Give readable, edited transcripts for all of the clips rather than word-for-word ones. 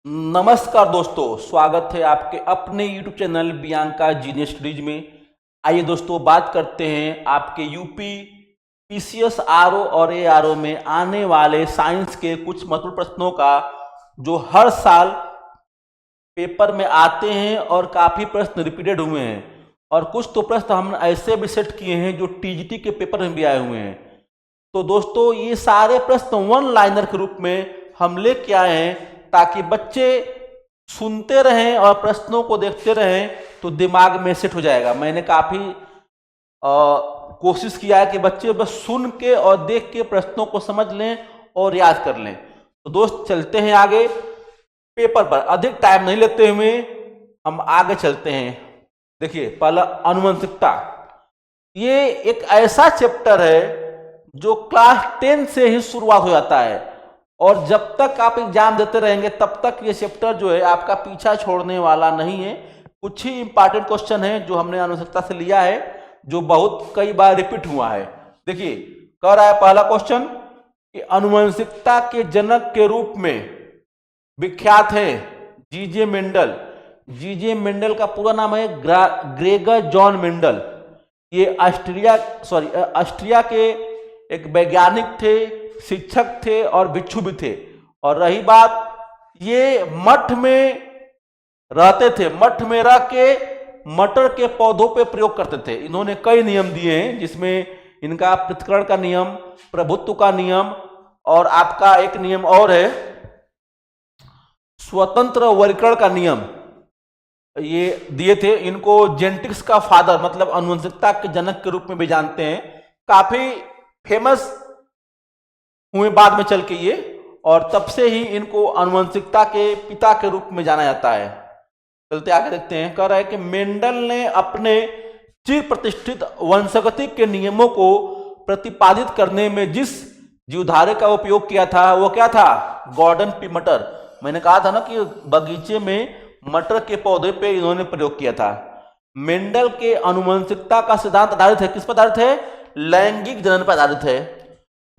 नमस्कार दोस्तों, स्वागत है आपके अपने YouTube channel Bianca genius studies में। आइए दोस्तों, बात करते हैं आपके यूपी पीसीएस आरओ और एआरओ में आने वाले साइंस के कुछ महत्वपूर्ण प्रश्नों का, जो हर साल पेपर में आते हैं और काफ़ी प्रश्न रिपीटेड हुए हैं, और कुछ तो प्रश्न हम ऐसे भी सेट किए हैं जो टीजीटी के पेपर में भी आए हुए हैं। तो दोस्तों, ये सारे प्रश्न वन लाइनर के रूप में हम लेके आए हैं ताकि बच्चे सुनते रहें और प्रश्नों को देखते रहें तो दिमाग में सेट हो जाएगा। मैंने काफ़ी कोशिश किया है कि बच्चे बस सुन के और देख के प्रश्नों को समझ लें और याद कर लें। तो दोस्त, चलते हैं आगे पेपर पर। अधिक टाइम नहीं लेते हुए हम आगे चलते हैं। देखिए, पहला आनुवंशिकता। ये एक ऐसा चैप्टर है जो क्लास 10 से ही शुरुआत हो जाता है, और जब तक आप एग्जाम देते रहेंगे तब तक ये चैप्टर जो है आपका पीछा छोड़ने वाला नहीं है। कुछ ही इंपॉर्टेंट क्वेश्चन है जो हमने आनुवंशिकता से लिया है, जो बहुत कई बार रिपीट हुआ है। देखिए, कह रहा है पहला क्वेश्चन कि आनुवंशिकता के जनक के रूप में विख्यात है जीजे मेंडल। जीजे मेंडल का पूरा नाम है ग्रेगर जॉन मेंडल। ये ऑस्ट्रिया के एक वैज्ञानिक थे, शिक्षक थे और भिक्षु भी थे। और रही बात, ये मठ में रहते थे, मठ में रह के मटर के पौधों पे प्रयोग करते थे। इन्होंने कई नियम दिए हैं, जिसमें इनका पृथक्करण का नियम, प्रभुत्व का नियम, और आपका एक नियम और है स्वतंत्र वर्गीकरण का नियम, ये दिए थे। इनको जेनेटिक्स का फादर, मतलब आनुवंशिकता के जनक के रूप में भी जानते हैं। काफी फेमस हुए बाद में चल के ये, और तब से ही इनको आनुवंशिकता के पिता के रूप में जाना जाता है। चलते आगे देखते हैं। कह रहा है कि मेंडल ने अपने चिर प्रतिष्ठित वंशगति के नियमों को प्रतिपादित करने में जिस जीवधारे का उपयोग किया था वो क्या था? गॉर्डन पी मटर। मैंने कहा था ना कि बगीचे में मटर के पौधे पे इन्होंने प्रयोग किया था। मेंडल के आनुवंशिकता का सिद्धांत आधारित है, किस पर आधारित है? लैंगिक जनन पर आधारित है।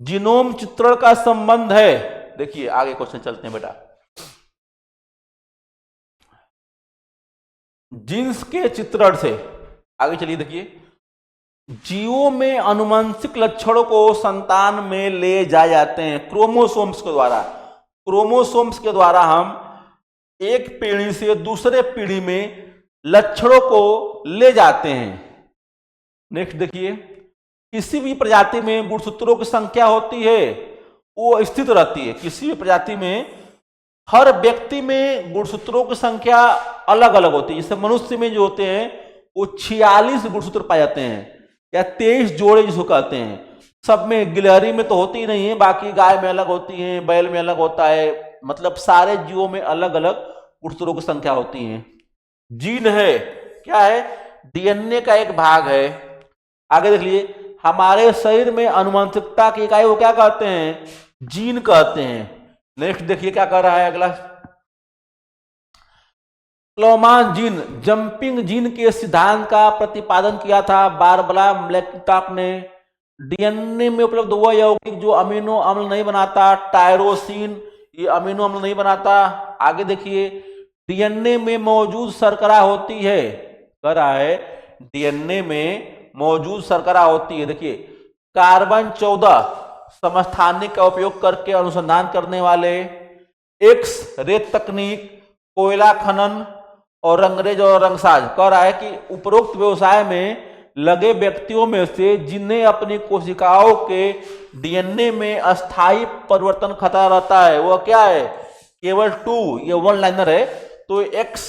जीनोम चित्रण का संबंध है। देखिए, आगे क्वेश्चन चलते हैं बेटा। जीन्स के चित्रण से आगे चलिए। देखिए, जीवों में आनुवंशिक लक्षणों को संतान में ले जाए जाते हैं क्रोमोसोम्स के द्वारा। क्रोमोसोम्स के द्वारा हम एक पीढ़ी से दूसरे पीढ़ी में लक्षणों को ले जाते हैं। नेक्स्ट देखिए, किसी भी प्रजाति में गुणसूत्रों की संख्या होती है, वो स्थित रहती है। किसी भी प्रजाति में हर व्यक्ति में गुणसूत्रों की संख्या अलग अलग होती है। जैसे मनुष्य में जो होते हैं वो 46 गुणसूत्र पाए जाते हैं, या 23 जोड़े जिसको कहते हैं। सब में, गिलहरी में तो होती ही नहीं है, बाकी गाय में अलग होती है, बैल में अलग होता है, मतलब सारे जीवों में अलग अलग गुणसूत्रों की संख्या होती है। जीन है, क्या है? डीएनए का एक भाग है। आगे देख लिए, हमारे शरीर में आनुवंशिकता की इकाई वो क्या कहते हैं? जीन कहते हैं। नेक्स्ट देखिए क्या कर रहा है अगला। क्लोमान जीन, जंपिंग जीन के सिद्धांत का प्रतिपादन किया था बारबरा मैकलिंटॉक ने। डीएनए में उपलब्ध वह यौगिक जो अमीनो अम्ल नहीं बनाता, टायरोसिन, ये अमीनो अम्ल नहीं बनाता। आगे देखिए, डीएनए में मौजूद शर्करा होती है। कह रहा है डीएनए में मौजूद शर्करा होती है। देखिए, कार्बन 14 समस्थानिक का उपयोग करके अनुसंधान करने वाले, एक्स रे तकनीक, कोयला खनन और रंगरेज और रंगसाज। कह रहा है कि उपरोक्त व्यवसाय में लगे व्यक्तियों में से जिन्हें अपनी कोशिकाओं के डीएनए में अस्थायी परिवर्तन खतरा रहता है, वह क्या है? केवल 2। ये वन लाइनर है, तो एक्स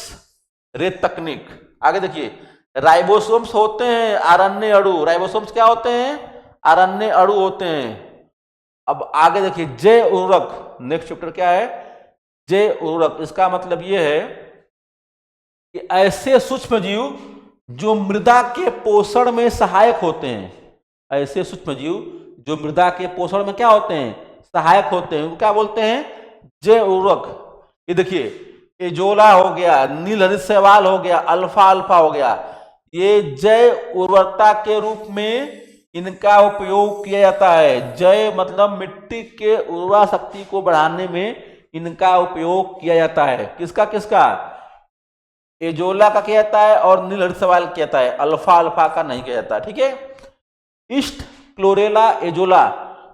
रे तकनीक। आगे देखिए, राइबोसोम्स होते हैं आरएनए अणु। राइबोसोम्स क्या होते हैं? आरएनए अणु होते हैं। अब आगे देखिए, जैव उर्वरक। नेक्स्ट चैप्टर क्या है? जैव उर्वरक। इसका मतलब यह है कि ऐसे सूक्ष्म जीव जो मृदा के पोषण में सहायक होते हैं, ऐसे सूक्ष्म जीव जो मृदा के पोषण में क्या होते हैं? सहायक होते हैं, उनको क्या बोलते हैं? जैव उर्वरक। ये देखिए, एजोला हो गया, नील हरित शैवाल हो गया, अल्फा अल्फा हो गया, ये जैव उर्वरकता के रूप में इनका उपयोग किया जाता है। जैव मतलब मिट्टी के उर्वरा शक्ति को बढ़ाने में इनका उपयोग किया जाता है। किसका किसका? एजोला का किया जाता है और नील हरित शैवाल किया जाता है, अल्फा अल्फा का नहीं किया जाता। ठीक है। ईस्ट क्लोरेला एजोला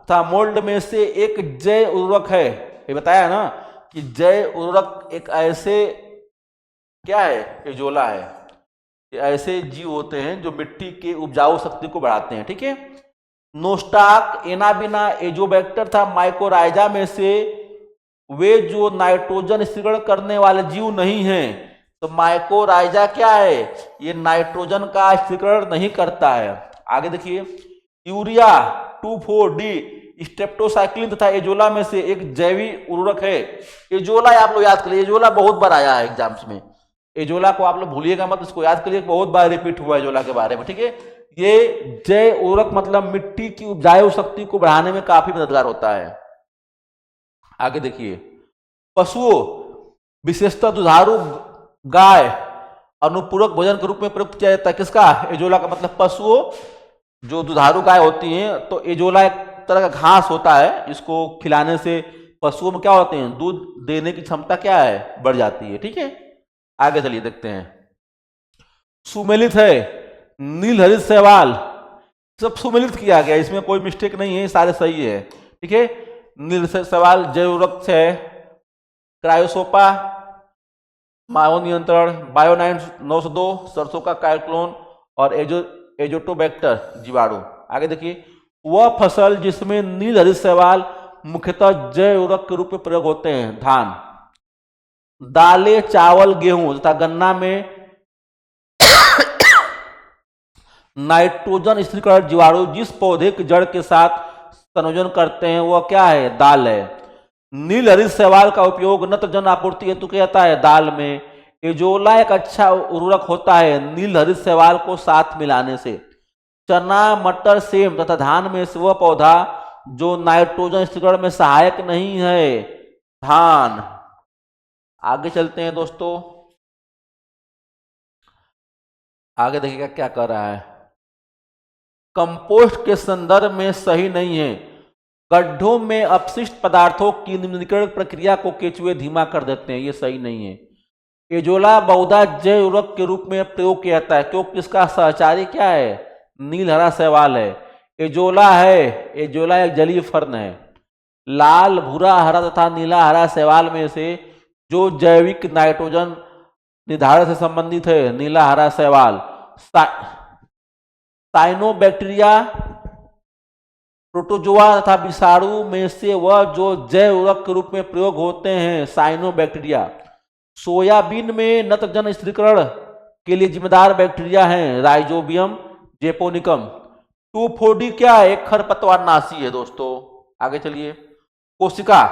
था मोल्ड में से एक जैव उर्वरक है। ये बताया ना कि जैव उर्वरक एक ऐसे क्या है, एजोला है, ये ऐसे जीव होते हैं जो मिट्टी के उपजाऊ शक्ति को बढ़ाते हैं। ठीक है। नोस्टाक एनाबिना एजोबैक्टर था माइकोराइजा में से वे जो नाइट्रोजन स्थिरीकरण करने वाले जीव नहीं हैं। तो माइकोराइजा क्या है? ये नाइट्रोजन का स्थिरीकरण नहीं करता है। आगे देखिए, यूरिया 2,4-D स्ट्रेप्टोसाइक्लिन तथा एजोला में से एक जैविक उर्वरक है। एजोला आप लोग याद करिए, एजोला बहुत बार आया है एग्जाम्स में। एजोला को आप लोग भूलिएगा मत, इसको याद करिए, बहुत बार रिपीट हुआ एजोला के बारे में। ठीक है। ये जैव उर्वरक मतलब मिट्टी की उपजाऊ शक्ति को बढ़ाने में काफी मददगार होता है। आगे देखिए, पशुओं विशेषतः दुधारू गाय अनुपूरक भोजन के रूप में प्रयुक्त किया जाता है। किसका? एजोला का। मतलब पशुओं जो दुधारू गाय होती हैं, तो एजोला एक तरह का घास होता है, इसको खिलाने से पशुओं में क्या होते हैं, दूध देने की क्षमता क्या है, बढ़ जाती है। ठीक है। आगे चलिए देखते हैं, सुमेलित है नील हरित शैवाल, सब सुमेलित किया गया, इसमें कोई मिस्टेक नहीं है, सारे सही है। ठीक है। नील शैवाल जैव उर्वरक है, क्रायोसोपा माओ नियंत्रण, बायोनाइन 902 सरसों का काइक्लोन और एजोटोबैक्टर जीवाणु। आगे देखिए, वह फसल जिसमें नील हरित शैवाल मुख्यतः जैव उर्वरक के रूप में प्रयोग होते हैं, धान, दालें, चावल, गेहूं तथा गन्ना में नाइट्रोजन स्थिरीकरण जीवाणु जिस पौधे की जड़ के साथ संयोजन करते हैं वह क्या है, दाल है। नील हरित शैवाल का उपयोग नत्रजन आपूर्ति हेतु किया जाता है दाल में। एजोला एक अच्छा उर्वरक होता है नील हरित शैवाल को साथ मिलाने से। चना, मटर, सेम तथा धान में से वह पौधा जो नाइट्रोजन स्थिरीकरण में सहायक नहीं है, धान। आगे चलते हैं दोस्तों, आगे देखिएगा क्या कर रहा है। कंपोस्ट के संदर्भ में सही नहीं है, गड्ढों में अपशिष्ट पदार्थों की निम्नीकरण प्रक्रिया को केंचुए धीमा कर देते हैं, ये सही नहीं है। एजोला बहुधा जैव उर्वरक के रूप में प्रयोग किया जाता है क्योंकि इसका सहचारी क्या है, नील हरा शैवाल है। एजोला है, एजोला एक जलीय फर्न है। लाल, भूरा, हरा तथा नीला हरा शैवाल में से जो जैविक नाइट्रोजन निर्धारण से संबंधित है, नीला हरा शैवाल। साइनोबैक्टीरिया, प्रोटोजोआ तथा विषाणु में से वह जो जैव उर्वरक के रूप में प्रयोग होते हैं, साइनोबैक्टीरिया। सोयाबीन में नत्रजन स्थिरीकरण के लिए जिम्मेदार बैक्टीरिया हैं, राइजोबियम जेपोनिकम। 2,4-D क्या है, एक खरपतवार नाशी है दोस्तों। आगे चलिए, कोशिका।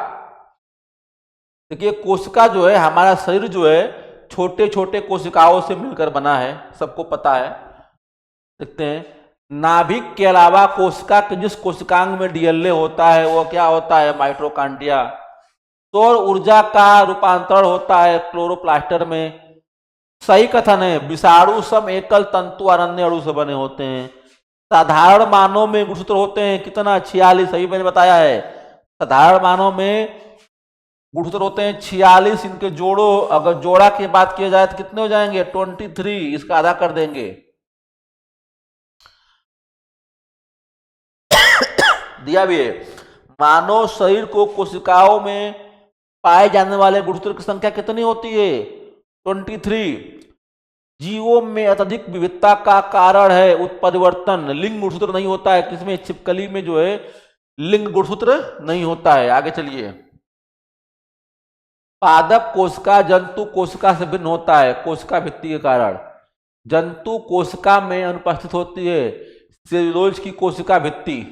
देखिए, कोशिका जो है, हमारा शरीर जो है छोटे छोटे कोशिकाओं से मिलकर बना है, सबको पता है। देखते हैं, नाभिक के अलावा कोशिका के जिस कोशिकांग में डीएनए होता है वो क्या होता है, माइटोकॉन्ड्रिया। सौर ऊर्जा का रूपांतरण होता है क्लोरोप्लास्टर में। सही कथन है, विषाणु सम एकल तंतु अनन्य अणु से बने होते हैं। साधारण मानव में गुणसूत्र होते हैं कितना, 46, सही मैंने बताया है। साधारण मानव में गुणसूत्र होते हैं 46, इनके जोड़ो, अगर जोड़ा की बात किया जाए तो कितने हो जाएंगे, 23, इसका आधा कर देंगे। दिया भी है, मानव शरीर को कोशिकाओं में पाए जाने वाले गुणसूत्र की संख्या कितनी होती है, 23। जीवों में अत्यधिक विविधता का कारण है उत्परिवर्तन, लिंग गुणसूत्र नहीं होता है, किसमें, छिपकली में जो है लिंग गुणसूत्र नहीं होता है। आगे चलिए, पादप कोशिका जंतु कोशिका से भिन्न होता है कोशिका भित्ति के कारण। जंतु कोशिका में अनुपस्थित होती है सेलुलोज की कोशिका भित्ति।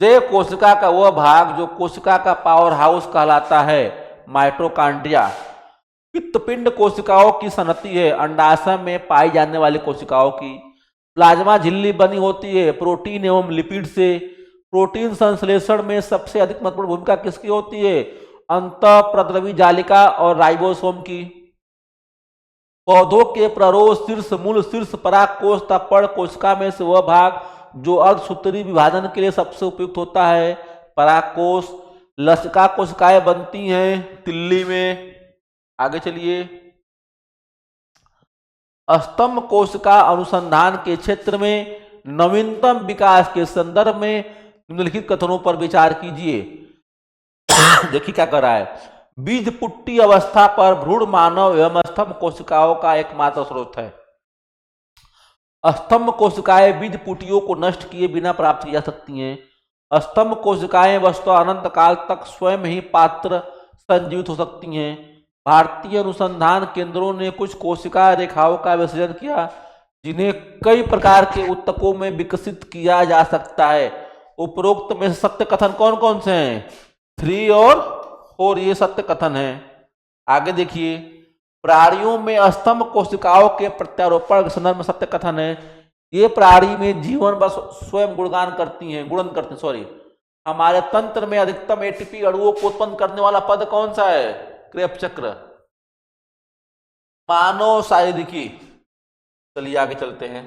जैव कोशिका का वह भाग जो कोशिका का पावर हाउस कहलाता है, माइटोकॉन्ड्रिया। पित्तपिंड कोशिकाओं की संहति है, अंडाशय में पाई जाने वाली कोशिकाओं की। प्लाज्मा झिल्ली बनी होती है प्रोटीन एवं लिपिड से। प्रोटीन संश्लेषण में सबसे अधिक महत्वपूर्ण भूमिका किसकी होती है, अंतःप्रद्रवी जालिका और राइबोसोम की। पौधों के प्ररोह शीर्ष मूल शीर्ष परागकोश तथा पर्ण कोशिका में से वह भाग जो अर्धसूत्री विभाजन के लिए सबसे उपयुक्त होता है, परागकोश। लसिका कोशिकाएं बनती हैं तिल्ली में। आगे चलिए, स्तंभ कोशिका अनुसंधान के क्षेत्र में नवीनतम विकास के संदर्भ में निम्नलिखित कथनों पर विचार कीजिए। देखिए क्या कर रहा है, बीज पुट्टी अवस्था पर भ्रूण मानव एवं स्तंभ कोशिकाओं का एकमात्र स्रोत है। स्तंभ कोशिकाएं बीज पुटियों को नष्ट किए बिना प्राप्त की जा सकती हैं। स्तंभ कोशिकाएं वस्तुतः अनंत काल तक स्वयं ही पात्र संजीवित हो सकती हैं। भारतीय अनुसंधान केंद्रों ने कुछ कोशिका रेखाओं का विसर्जन किया जिन्हें कई प्रकार के ऊतकों में विकसित किया जा सकता है। उपरोक्त में सत्य कथन कौन कौन से हैं? 3 और 4 ये सत्य कथन है। आगे देखिए, प्राणियों में स्तंभ कोशिकाओं के प्रत्यारोपण के संदर्भ में सत्य कथन है। ये प्राणी में जीवन बस स्वयं गुणगान करती हैं, सॉरी। हमारे तंत्र में अधिकतम एटीपी अणुओं को उत्पन्न करने वाला पद कौन सा है? क्रेब्स चक्र। मानव शारीरिकी, चलिए आगे चलते हैं।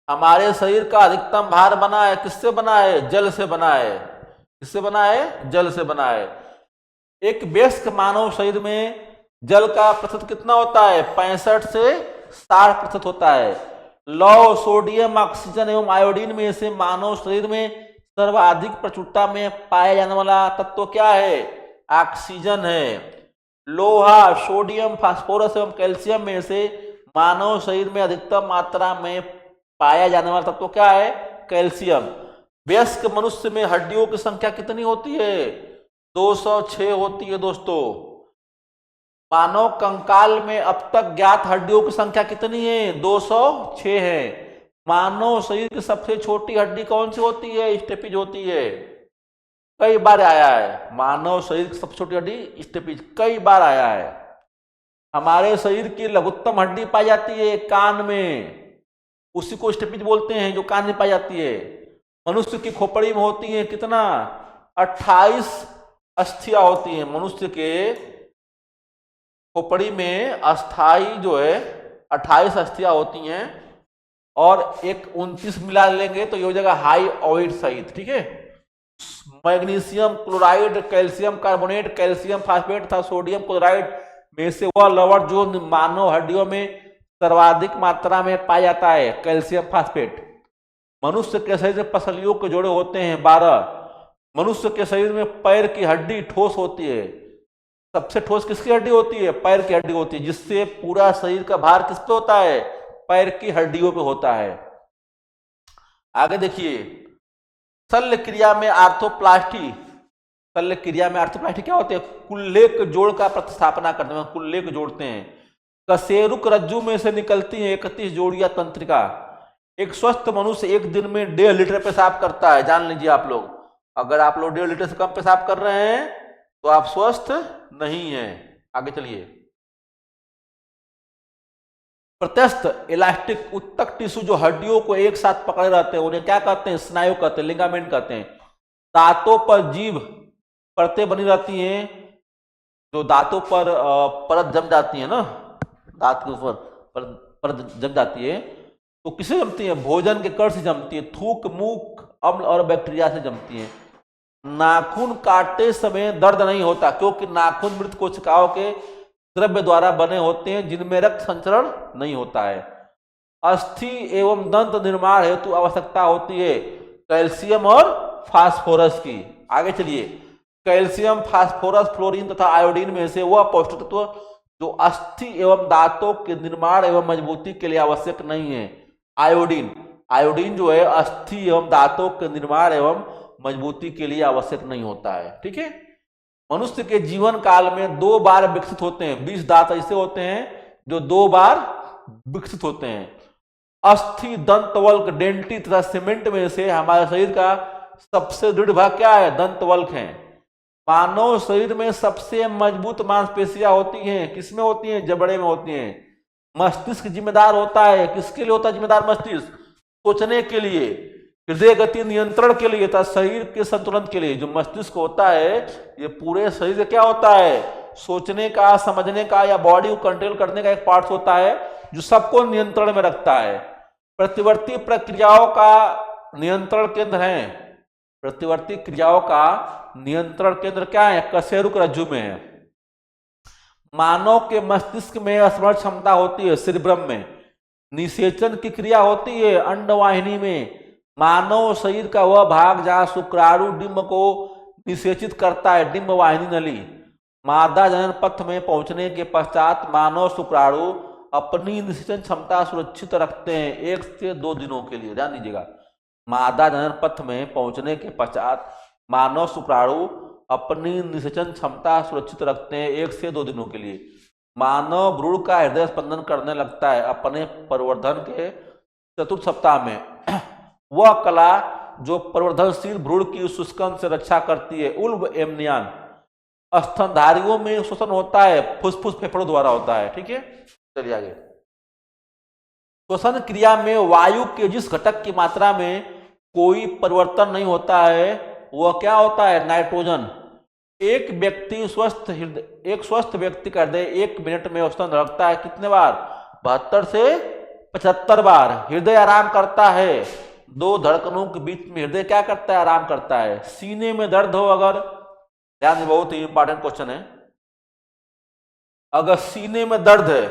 हमारे शरीर का अधिकतम भार बना है, किससे बना है? जल से बना है। किससे बना है? जल से बना है। एक वयस्क मानव शरीर में जल का प्रतिशत कितना होता है? 65 से 60% होता है। लौह, सोडियम, ऑक्सीजन एवं आयोडीन में से मानव शरीर में सर्वाधिक प्रचुरता में पाया जाने वाला तत्व क्या है? ऑक्सीजन है। लोहा, सोडियम, फास्फोरस एवं कैल्शियम में से मानव शरीर में अधिकतम मात्रा में पाया जाने वाला तत्व क्या है? कैल्शियम। वयस्क मनुष्य में हड्डियों की संख्या कितनी होती है? 206 होती है दोस्तों। मानव कंकाल में अब तक ज्ञात हड्डियों की संख्या कितनी है? 206 है। मानव शरीर की सबसे छोटी हड्डी कौन सी होती है? स्टेपिज होती है। कई बार आया है, मानव शरीर की सबसे छोटी हड्डी स्टेपिज, कई बार आया है। हमारे शरीर की लघुत्तम हड्डी पाई जाती है कान में, उसी को स्टेपिज बोलते हैं, जो कान में पाई जाती है। मनुष्य की खोपड़ी में होती है कितना? 28 अस्थियां होती हैं। मनुष्य के खोपड़ी में अस्थाई जो है 28 अस्थियां होती हैं, और एक 29 मिला लेंगे तो ये हो जाएगा हाई ऑइड सहित, ठीक है। Magnesium chloride, calcium carbonate, calcium phosphate तथा सोडियम क्लोराइड में से वह लवण जो मानव हड्डियों में सर्वाधिक मात्रा में पाया जाता है, कैल्शियम फास्फेट। मनुष्य के शरीर में पसलियों के जोड़े होते हैं 12। मनुष्य के शरीर में पैर की हड्डी ठोस होती है। सबसे ठोस किसकी हड्डी होती है? पैर की हड्डी होती है, जिससे पूरा शरीर का भार किस पे होता है? पैर की हड्डियों पे होता है। आगे देखिए, शल्य क्रिया में आर्थोप्लास्टी, शल्य क्रिया में आर्थोप्लास्टी क्या होते हैं? कुल्ले के जोड़ का प्रतिस्थापना करते हैं, कुल्ले को जोड़ते हैं। कशेरुक रज्जु में से निकलती है 31 जोड़ियां तंत्रिका। एक स्वस्थ मनुष्य एक दिन में 1.5 लीटर पेशाब करता है, जान लीजिए आप लोग। अगर आप लोग 1.5 लीटर से कम पेशाब कर रहे हैं तो आप स्वस्थ नहीं हैं। आगे चलिए, प्रत्यस्थ इलास्टिक उत्तक टिश्यू जो हड्डियों को एक साथ पकड़े रहते हैं, उन्हें क्या कहते हैं? स्नायु कहते हैं, लिगामेंट कहते हैं। दांतों पर जीभ परतें बनी रहती हैं, जो दांतों पर परत जम जाती है ना, दांत के ऊपर परत जम जाती है, तो किससे जमती है? भोजन के कण से जमती है, थूक, मूक, अम्ल और बैक्टीरिया से जमती है। नाखून काटते समय दर्द नहीं होता, क्योंकि नाखून मृत कोशिकाओं के द्रव्य द्वारा बने होते हैं, जिनमें रक्त संचरण नहीं होता है। अस्थि एवं दंत निर्माण हेतु आवश्यकता होती है कैल्शियम और फास्फोरस की। आगे चलिए, कैल्शियम, फास्फोरस, फ्लोरीन तथा आयोडीन में से वह पौष्टिक तत्व जो अस्थि एवं दांतों के निर्माण एवं मजबूती के लिए आवश्यक नहीं है। आयोडीन, आयोडीन जो है अस्थि एवं दांतों के निर्माण एवं मजबूती के लिए आवश्यक नहीं होता है, ठीक है। मनुष्य के जीवन काल में 2 बार विकसित होते हैं। 20 दांत ऐसे होते हैं जो 2 बार विकसित होते हैं। अस्थि, दंतवल्क, डेंटी तथा सीमेंट में से हमारे शरीर का सबसे दृढ़ भाग क्या है? दंतवल्क है। मानव शरीर में सबसे मजबूत मांसपेशियां होती हैं, किसमें होती हैं? जबड़े में होती हैं। मस्तिष्क जिम्मेदार होता है, किसके लिए होता है जिम्मेदार मस्तिष्क? सोचने के लिए, हृदय गति नियंत्रण के लिए तथा शरीर के संतुलन के लिए। जो मस्तिष्क होता है ये पूरे शरीर से क्या होता है? सोचने का, समझने का या बॉडी को कंट्रोल करने का एक पार्ट होता है, जो सबको नियंत्रण में रखता है। प्रतिवर्ती प्रक्रियाओं का नियंत्रण केंद्र है प्रतिवर्ती क्रियाओं का नियंत्रण केंद्र क्या है? कशेरुक रज्जु में है। मानव के मस्तिष्क में स्मरण क्षमता होती है सिरब्रम में। निषेचन की क्रिया होती है अंडवाहिनी में। मानव शरीर का वह भाग जहां शुक्राणु डिंब को निषेचित करता है, डिंब वाहिनी नली। मादा जनन पथ में पहुंचने के पश्चात मानव शुक्राणु अपनी निषेचन क्षमता सुरक्षित रखते हैं 1 से 2 दिनों के लिए। ध्यान दीजिएगा, मादा जनन पथ में पहुंचने के पश्चात मानव शुक्राणु अपनी निषेचन क्षमता सुरक्षित रखते हैं 1 से 2 दिनों के लिए। मानव भ्रूण का हृदय स्पंदन करने लगता है अपने प्रवर्धन के 4th सप्ताह में। वह कला जो प्रवर्धनशील भ्रूण की शुष्कन से रक्षा करती है, उल्ब एमनियान। स्तनधारियों में श्वसन होता है, फुसफुस फेफड़ों द्वारा होता है। ठीक है, चलिए आगे। श्वसन क्रिया में वायु के जिस घटक की मात्रा में कोई परिवर्तन नहीं होता है वह क्या होता है? नाइट्रोजन। एक स्वस्थ व्यक्ति का हृदय 1 मिनट में औसतन धड़कता है कितने बार? 72 से 75 बार। हृदय आराम करता है, 2 धड़कनों के बीच में हृदय क्या करता है? आराम करता है। सीने में दर्द हो अगर, ध्यान, बहुत ही इंपॉर्टेंट क्वेश्चन है, अगर सीने में दर्द है,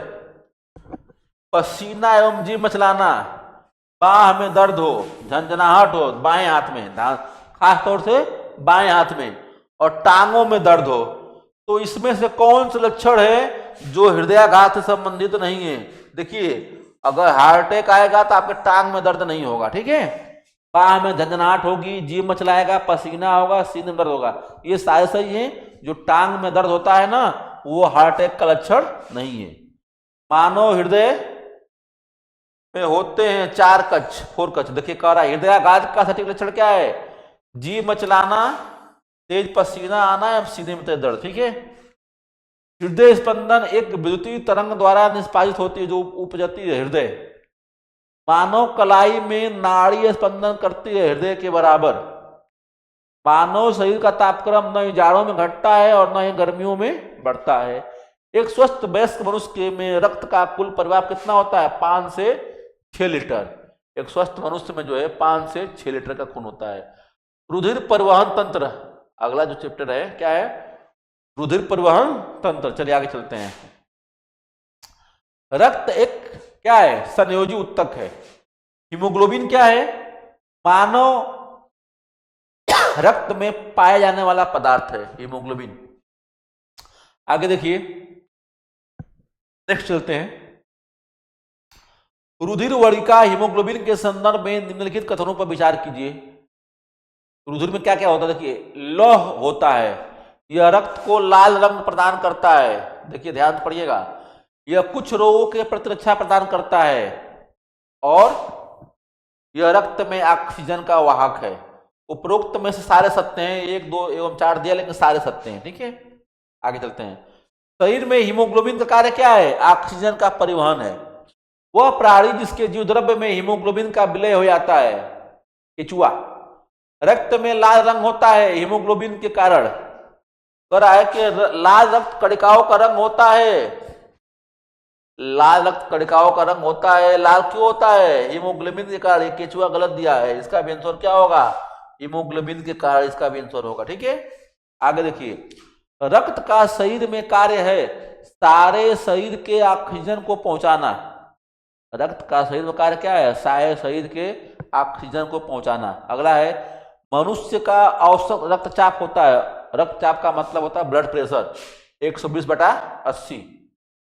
पसीना एवं जीभ मचलाना, बाह में दर्द हो, झंझनाहट हो बाएं हाथ में, खास तौर से बाएं हाथ में, और टांगों में दर्द हो, तो इसमें से कौन सा लक्षण है जो हृदयाघात से संबंधित नहीं है? देखिए, अगर हार्ट अटैक आएगा तो आपके टांग में दर्द नहीं होगा। ठीक है, बाह में झंझनाहट होगी, जीभ मचलाएगा, पसीना होगा, सीने में दर्द होगा, ये सारे सही है। जो टांग में दर्द होता है ना, वो हार्ट अटैक का लक्षण नहीं है। मानव हृदय में होते हैं 4 कक्ष, 4 कक्ष। देखिए कह रहा है हृदयाघात का सटीक लक्षण क्या है? जीभ मचलाना, तेज पसीना आना या सीने में तेज दर्द। ठीक है, हृदय स्पंदन एक विद्युतीय तरंग द्वारा निष्पादित होती है जो उपजती है हृदय। मानव कलाई में नाड़ी स्पंदन करती है हृदय के बराबर। मानव शरीर का तापक्रम न ही जाड़ों में घटता है और न ही गर्मियों में बढ़ता है। एक स्वस्थ वयस्क मनुष्य में रक्त का कुल परिमाण कितना होता है? 5 से 6 लीटर। एक स्वस्थ मनुष्य में जो है 5 से 6 लीटर का खून होता है। रुधिर परिवहन तंत्र, अगला जो चैप्टर है क्या है? रुधिर परिवहन तंत्र। चलिए आगे चलते हैं। रक्त एक क्या है? संयोजी उत्तक है। हीमोग्लोबिन क्या है? मानव रक्त में पाया जाने वाला पदार्थ है हीमोग्लोबिन। आगे देखिए, नेक्स्ट चलते हैं। रुधिर वर्णिका हीमोग्लोबिन के संदर्भ में निम्नलिखित कथनों पर विचार कीजिए। रुधिर में क्या क्या होता है? देखिए, लौह होता है, यह रक्त को लाल रंग प्रदान करता है। देखिए ध्यान से पढ़िएगा, यह कुछ रोगों के प्रतिरक्षा प्रदान करता है, और यह रक्त में ऑक्सीजन का वाहक है। उपरोक्त में से सारे सत्य हैं, 1, 2 एवं 4 दिया, लेकिन सारे सत्य हैं। ठीक है, आगे चलते हैं। शरीर में हीमोग्लोबिन का कार्य क्या है? ऑक्सीजन का परिवहन है। वह प्राणी जिसके जीव द्रव्य में हीमोग्लोबिन का विलय हो जाता है, केचुआ। रक्त में लाल रंग होता है हीमोग्लोबिन के कारण। कह रहा है कि लाल रक्त कणिकाओं का रंग होता है, लाल रक्त कणिकाओं का रंग होता है। लाल क्यों होता है? हीमोग्लोबिन के कारण। केचुआ गलत दिया है, इसका भी आंसर क्या होगा? हीमोग्लोबिन के कारण इसका भी आंसर होगा। ठीक है, आगे देखिए। रक्त का शरीर में कार्य है सारे शरीर के ऑक्सीजन को पहुंचाना। रक्त का शरीर में कार्य क्या है? सारे शरीर के ऑक्सीजन को पहुंचाना। अगला है, मनुष्य का औसत रक्तचाप होता है। रक्तचाप का मतलब होता है ब्लड प्रेशर, 120/80।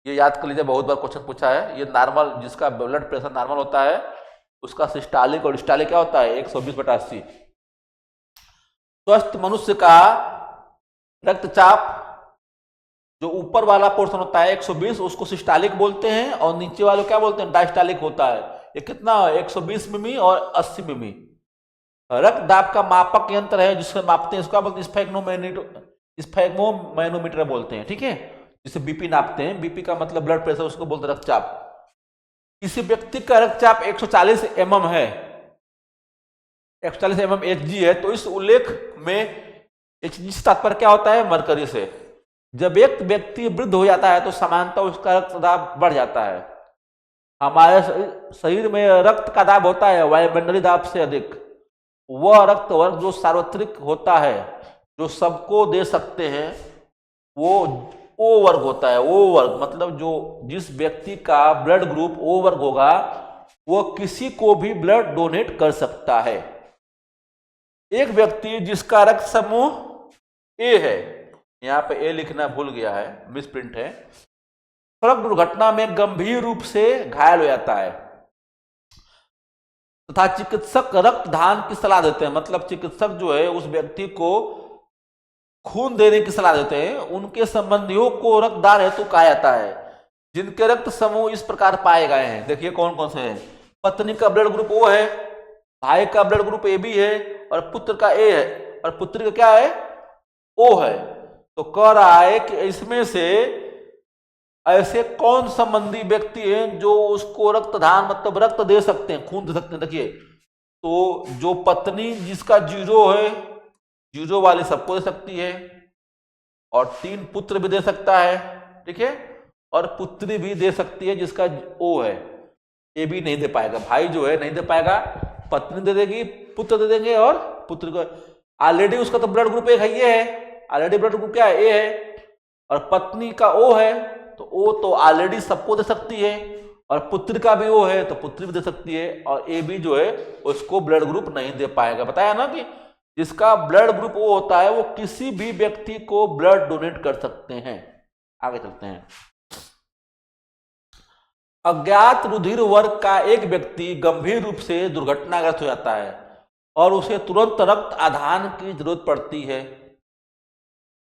ये याद कर लीजिए, बहुत बार क्वेश्चन पूछा है। ये नॉर्मल, जिसका ब्लड प्रेशर नॉर्मल होता है उसका सिस्टोलिक और डिस्टोलिक क्या होता है? 120/80। स्वस्थ मनुष्य का रक्तचाप जो ऊपर वाला पोर्शन होता है 120, उसको सिस्टोलिक बोलते हैं, और नीचे वाले क्या बोलते हैं? डायस्टोलिक होता है। ये कितना? 120 मिमी और 80 मिमी। रक्त दाब का मापक यंत्र है जिससे मापते हैं, इसका बोलते हैं स्फेग्मोमैनोमीटर बोलते हैं। ठीक है, जिसे बीपी नापते हैं। बीपी का मतलब ब्लड प्रेशर, उसको बोलते हैं रक्तचाप। किसी व्यक्ति का रक्तचाप 140 mm है, 140 mm Hg है, तो इस उल्लेख में Hg से तात्पर्य क्या होता है? मरकरी से। जब एक व्यक्ति वृद्ध हो जाता है तो सामान्यतः उसका रक्त दाब बढ़ जाता है। हमारे शरीर में रक्त का दाब होता है वायुमंडलीय दाब से अधिक। वह रक्त वर्ग जो सार्वत्रिक होता है, जो सबको दे सकते हैं, वो ओ वर्ग होता है। ओ वर्ग मतलब जो जिस व्यक्ति का ब्लड ग्रुप ओ वर्ग होगा वो किसी को भी ब्लड डोनेट कर सकता है। एक व्यक्ति जिसका रक्त समूह ए है, यहां पे ए लिखना भूल गया है, मिसप्रिंट है, सड़क दुर्घटना में गंभीर रूप से घायल हो जाता है तथा चिकित्सक रक्तदान की सलाह देते हैं, मतलब चिकित्सक जो है उस व्यक्ति को खून देने की सलाह देते हैं, उनके संबंधियों को रक्तदान हेतु कहा जाता है। जिनके रक्त समूह इस प्रकार पाए गए हैं, देखिए कौन कौन से हैं। पत्नी का ब्लड ग्रुप ओ है, भाई का ब्लड ग्रुप ए बी है, और पुत्र का ए है, और पुत्री का क्या है, ओ है। तो कह रहा है कि इसमें से ऐसे कौन संबंधी व्यक्ति हैं जो उसको रक्तदान मतलब रक्त दे सकते हैं, खून दे सकते हैं। देखिए तो जो पत्नी जिसका 0 है, 0 वाली सबको दे सकती है, और 3 पुत्र भी दे सकता है, ठीक है, और पुत्री भी दे सकती है जिसका ओ है। ये भी नहीं दे पाएगा, भाई जो है नहीं दे पाएगा, पत्नी दे देगी, पुत्र दे देंगे, और पुत्र को ऑलरेडी उसका तो ब्लड ग्रुप एक है, ये है ऑलरेडी ब्लड ग्रुप क्या है, ए है, और पत्नी का ओ है, तो ओ तो ऑलरेडी सबको दे सकती है, और पुत्र का भी ओ है तो पुत्री भी दे सकती है, और ए बी जो है उसको ब्लड ग्रुप नहीं दे पाएगा। बताया ना कि जिसका ब्लड ग्रुप ओ होता है वो किसी भी व्यक्ति को ब्लड डोनेट कर सकते हैं। आगे चलते हैं। अज्ञात रुधिर वर्ग का एक व्यक्ति गंभीर रूप से दुर्घटनाग्रस्त हो जाता है और उसे तुरंत रक्त आधान की जरूरत पड़ती है।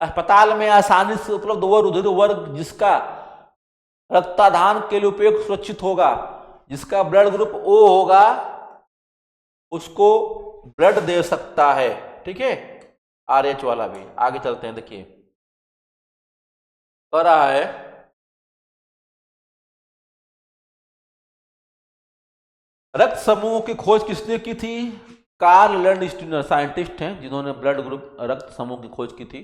अस्पताल में आसानी से उपलब्ध वह रुधिर वर्ग जिसका रक्ताधान के लिए उपयोग सुरक्षित होगा, जिसका ब्लड ग्रुप ओ होगा, उसको ब्लड दे सकता है, ठीक है, RH वाला भी। आगे चलते हैं। देखिए कह रहा है रक्त समूह की खोज किसने की थी? कार्ल लैंडस्टीनर साइंटिस्ट हैं जिन्होंने ब्लड ग्रुप रक्त समूह की खोज की थी।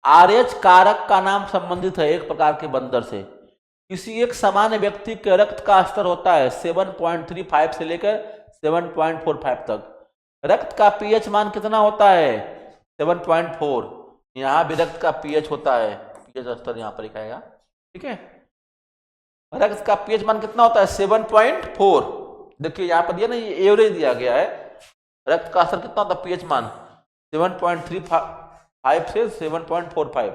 RH कारक का नाम संबंधित है एक प्रकार के बंदर से। किसी एक सामान्य व्यक्ति के रक्त का स्तर होता है 7.35 से लेकर 7.45 तक। रक्त का pH मान कितना होता है? 7.4। यहाँ भी रक्त का pH होता है, pH स्तर यहाँ पर लिखाएगा, ठीक है। रक्त का pH मान कितना होता है? 7.4। देखिए यहाँ पर दिया ना, ये एवरेज दिया गया है। रक्त का स्तर कितना होता है pH मान? 7.35 से 7.45।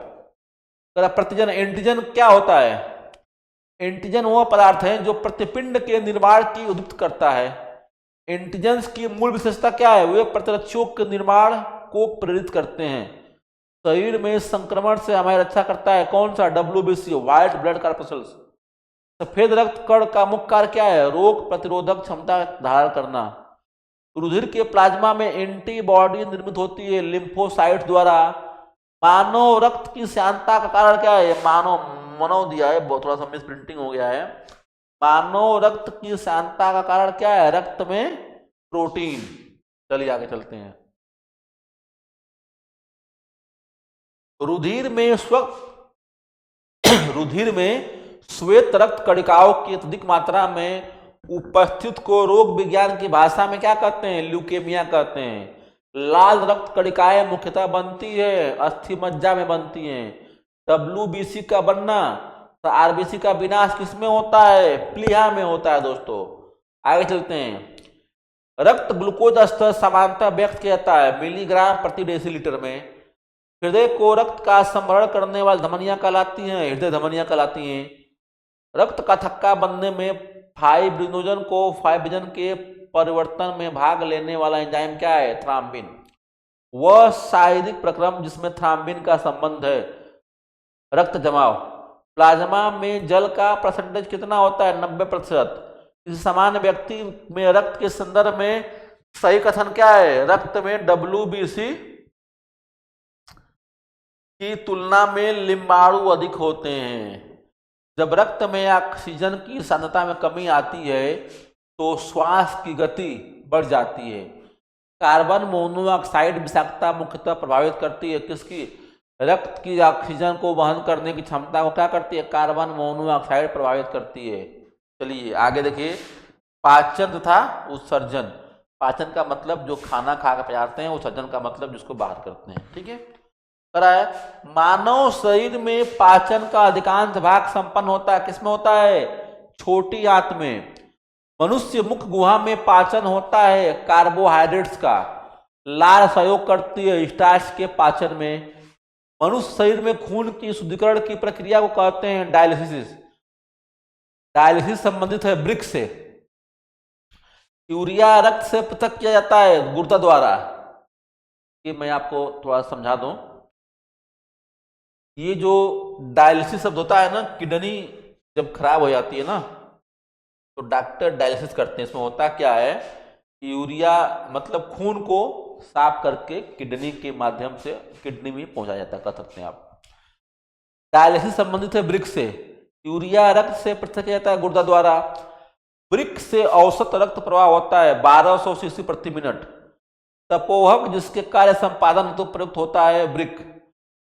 प्रतिजन एंटीजन क्या होता है? एंटीजन वह पदार्थ है जो प्रतिपिंड के निर्माण की उद्दीप्त करता है। एंटीजेंस की मूल विशेषता क्या है? वे प्रतिरक्षों के निर्माण को प्रेरित करते हैं। शरीर में संक्रमण से हमारी रक्षा करता है। कौन सा? WBC, white blood corpuscles. सफेद रक्त कण का मुख्य कार्य क्या है? रोग प्रतिरोधक क्षमता धारण करना। रुधिर के प्लाज्मा में एंटीबॉडी निर्मित होती है लिम्फोसाइट द्वारा। मानव रक्त की श्यानता का कारण क्या है? मानव दिया है, बहुत थोड़ा सा मिस प्रिंटिंग हो गया है। मानव रक्त की श्यानता का कारण क्या है? रक्त में प्रोटीन। चलिए आगे चलते हैं। रुधिर में श्वेत रक्त कणिकाओं की अत्यधिक मात्रा में उपस्थित को रोग विज्ञान की भाषा में क्या कहते हैं? ल्यूकेमिया कहते हैं। लाल रक्त कणिकाएं मुख्यतः बनती है अस्थि मज्जा में बनती हैं। WBC का बनना, RBC का विनाश किसमें होता है? प्लीहा में होता है दोस्तों। आगे चलते हैं। रक्त ग्लूकोज स्तर सामान्यतः व्यक्त किया जाता है मिलीग्राम प्रति डेसीलीटर में। हृदय को रक्त का संभरण करने वाली धमनियां कहलाती हैं, हृदय धमनियां कहलाती हैं। रक्त का थक्का बनने में फाइब्रिनोजन के परिवर्तन में भाग लेने वाला एंजाइम क्या है? थ्राम्बिन। वह शारीरिक प्रक्रम जिसमें थ्राम्बिन का संबंध है। रक्त जमाव। प्लाज्मा में जल का परसेंटेज कितना होता है? 90%। किसी सामान्य व्यक्ति में रक्त के संदर्भ में सही कथन क्या है? रक्त में WBC की तुलना में लिम्बाणु अधिक होते हैं। जब रक्त में ऑक्सीजन की सांद्रता में कमी आती है तो श्वास की गति बढ़ जाती है। कार्बन मोनोऑक्साइड विषाक्तता मुख्यतः प्रभावित करती है किसकी? रक्त की ऑक्सीजन को वहन करने की क्षमता को क्या करती है? कार्बन मोनोऑक्साइड प्रभावित करती है। चलिए आगे देखिए। पाचन तथा उत्सर्जन। पाचन का मतलब जो खाना खा कर पचाते हैं, और सजन का मतलब जिसको बाहर करते हैं। ठीक है, करा है। मानव शरीर में पाचन का अधिकांश भाग संपन्न होता है, किसमें होता है? छोटी आंत में। मनुष्य मुख गुहा में पाचन होता है कार्बोहाइड्रेट्स का। लार सहयोग करती है स्टार्च के पाचन में। मनुष्य शरीर में खून की शुद्धिकरण की प्रक्रिया को कहते हैं डायलिसिस। डायलिसिस संबंधित है वृक्क से। यूरिया रक्त से पृथक किया जाता है गुर्दा द्वारा। ये मैं आपको थोड़ा समझा दूं। ये जो डायलिसिस शब्द होता है ना, किडनी जब खराब हो जाती है ना, तो डॉक्टर डायलिसिस करते हैं। इसमें होता क्या है, यूरिया मतलब खून को साफ करके किडनी के माध्यम से किडनी में पहुंचाया जाता है, कर सकते हैं आप। डायलिसिस संबंधित है वृक्क से। यूरिया रक्त से पृथक किया जाता है गुर्दा द्वारा। वृक्क से औसत रक्त प्रवाह होता है 1200 सीसी प्रति मिनट। तपोहक जिसके कार्य संपादन हेतु प्रयुक्त होता है वृक्क।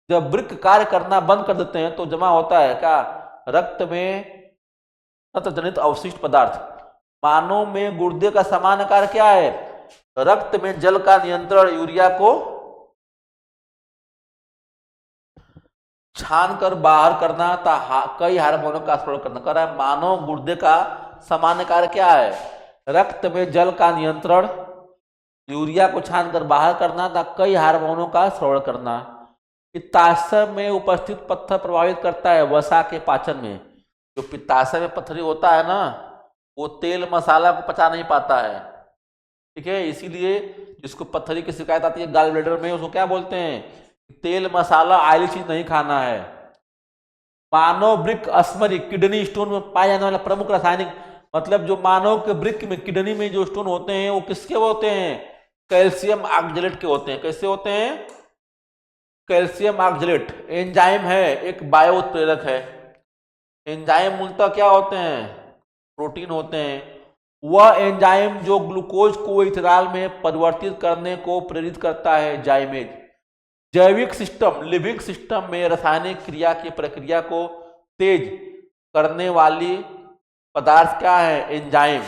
जब वृक्क कार्य करना बंद कर देते हैं तो जमा होता है क्या? रक्त में रक्त जनित अवशिष्ट पदार्थ। मानव में गुर्दे का सामान्य कार्य क्या है? रक्त में जल का नियंत्रण, यूरिया को छान कर बाहर करना तथा कई हार्मोनों का स्राव करना। कर रहा है मानव गुर्दे का सामान्य कार्य क्या है? रक्त में जल का नियंत्रण, यूरिया को छान कर बाहर करना तथा कई हार्मोनों का स्राव करना। पित्ताशय में उपस्थित पत्थर प्रभावित करता है वसा के पाचन में। जो पित्ताशय में पत्थरी होता है ना, वो तेल मसाला को पचा नहीं पाता है। ठीक है, इसीलिए जिसको पत्थरी की शिकायत आती है गॉल ब्लैडर में, उसको क्या बोलते हैं? तेल मसाला ऑयली चीज नहीं खाना है। मानव वृक्क अस्मरी किडनी स्टोन में पाए जाने वाला प्रमुख रासायनिक, मतलब जो मानव के वृक्क में किडनी में जो स्टोन होते हैं वो किसके होते हैं? कैल्शियम ऑक्जेलेट के होते हैं। कैसे होते हैं? कैल्शियम ऑक्जेलेट एंजाइम है, एक बायो उत्प्रेरक है। एंजाइम मूलतः क्या होते हैं? प्रोटीन होते हैं। वह एंजाइम जो ग्लूकोज को इथेनॉल में परिवर्तित करने को प्रेरित करता है जाइमेज। जैविक सिस्टम लिविंग सिस्टम में रासायनिक क्रिया की प्रक्रिया को तेज करने वाली पदार्थ क्या है? एंजाइम।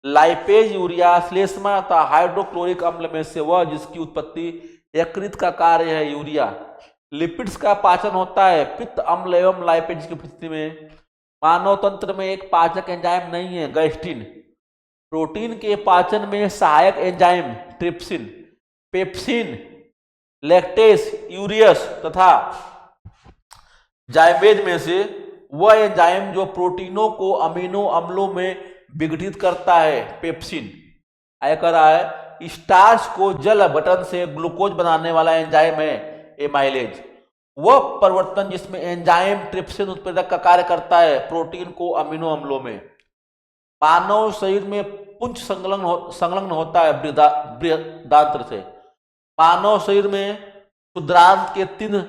लाइपेज यूरिया श्लेष्मा तथा हाइड्रोक्लोरिक अम्ल में से वह जिसकी उत्पत्ति यकृत का कार्य है यूरिया। लिपिड्स का पाचन होता है पित्त अम्ल एवं लाइपेज की उपस्थिति में। मानव तंत्र में एक पाचक एंजाइम नहीं है, गैस्ट्रिन। प्रोटीन के पाचन में सहायक enzyme trypsin, pepsin, lactase, urease तथा जाइमेज में से वह एंजाइम जो प्रोटीनों को अमीनो अम्लों में विघटित करता है पेप्सिन। आया कर रहा है स्टार्च को जल बटन से ग्लूकोज बनाने वाला एंजाइम है एमाइलेज। वह परिवर्तन जिसमें एंजाइम ट्रिप्सिन उत्प्रेरक का कार्य करता है प्रोटीन को अमीनो अम्लों में। मानव शरीर में पुंज संलग्न होता है बृहदांत्र से। मानव शरीर में क्षुद्रांत के 3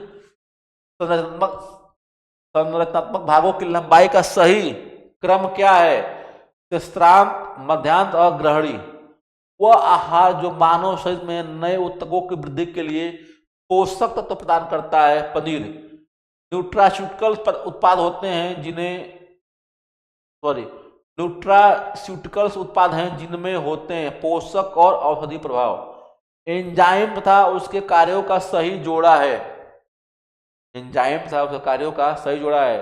संरचनात्मक भागों की लंबाई का सही क्रम क्या है? शिश्रांत, मध्यांत और ग्रहणी। वह आहार जो मानव शरीर में नए ऊतकों की वृद्धि के लिए पोषक तत्व प्रदान करता है पनीर। न्यूट्रास्यूटिकल्स उत्पाद होते हैं न्यूट्रास्यूटिकल्स उत्पाद हैं जिनमें होते हैं पोषक और औषधि प्रभाव। एंजाइम तथा उसके कार्यों का सही जोड़ा है। एंजाइम तथा उसके कार्यों का सही जोड़ा है।